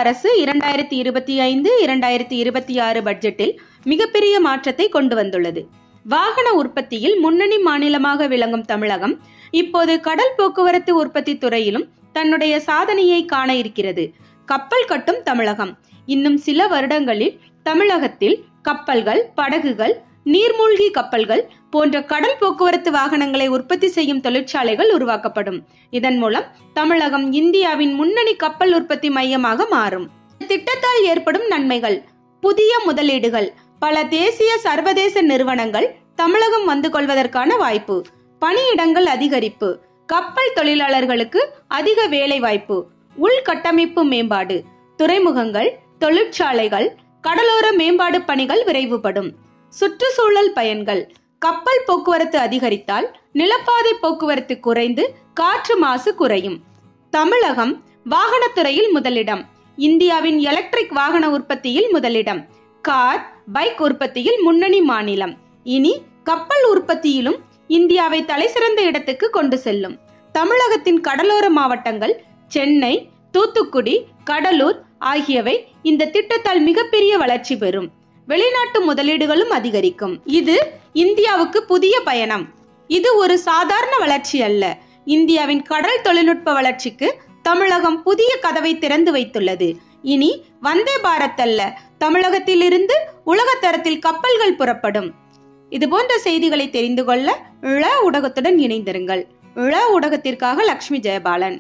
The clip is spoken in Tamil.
அரசு 2025-2026 பட்ஜெட்டில் மிகப்பெரிய மாற்றத்தை கொண்டு வந்துள்ளது. வாகன உற்பத்தியில் முன்னணி மாநிலமாக விளங்கும் தமிழகம் இப்போது கடல் போக்குவரத்து உற்பத்தி துறையிலும் தன்னுடைய சாதனையை காண இருக்கிறது. கப்பல் கட்டும் தமிழகம். இன்னும் சில வருடங்களில் தமிழகத்தில் கப்பல்கள், படகுகள், நீர்மூழ்கி கப்பல்கள் போன்ற கடல் போக்குவரத்து வாகனங்களை உற்பத்தி செய்யும் தொழிற்சாலைகள் உருவாக்கப்படும். இதன் மூலம் தமிழகம் இந்தியாவின் முன்னணி கப்பல் உற்பத்தி மையமாக மாறும். திட்டத்தால் ஏற்படும் நன்மைகள்: புதிய முதலீடுகள். பல தேசிய சர்வதேச நிறுவனங்கள் தமிழகம் வந்து கொள்வதற்கான வாய்ப்பு. பணியிடங்கள் அதிகரிப்பு. கப்பல் தொழிலாளர்களுக்கு அதிக வேலை வாய்ப்பு. உள்கட்டமைப்பு மேம்பாடு. துறைமுகங்கள், தொழிற்சாலைகள், கடலோர மேம்பாடு பணிகள் விரைவுபடும். சுற்றுச்சூழல் பயன்கள்: கப்பல் போக்குவரத்து அதிகரித்தால் நிலப்பாதை போக்குவரத்து குறைந்து காற்று மாசு குறையும். தமிழகம் வாகனத்துறையில் முதலிடம். இந்தியாவின் எலக்ட்ரிக் வாகன உற்பத்தியில் முதலிடம். கார், பைக் உற்பத்தியில் முன்னணி மாநிலம். இனி கப்பல் உற்பத்தியிலும் இந்தியாவை தலைசிறந்த இடத்துக்கு கொண்டு செல்லும். தமிழகத்தின் கடலோர மாவட்டங்கள் சென்னை, தூத்துக்குடி, கடலூர் ஆகியவை இந்த திட்டத்தால் மிகப்பெரிய வளர்ச்சி பெறும். வெளிநாட்டு முதலீடுகளும் அதிகரிக்கும். இது இந்தியாவுக்கு புதிய பயணம். இது ஒரு சாதாரண வளர்ச்சி அல்ல. இந்தியாவின் கடல் தொழில்நுட்ப வளர்ச்சிக்கு தமிழகம் புதிய கதவை திறந்து வைத்துள்ளது. இனி வந்தே பாரத் அல்ல, தமிழகத்திலிருந்து உலகத்தரத்தில் கப்பல்கள் புறப்படும். இது போன்ற செய்திகளை தெரிந்து கொள்ள ழ ஊடகத்துடன் இணைந்திருங்கள். ழ ஊடகத்திற்காக லட்சுமி ஜெயபாலன்.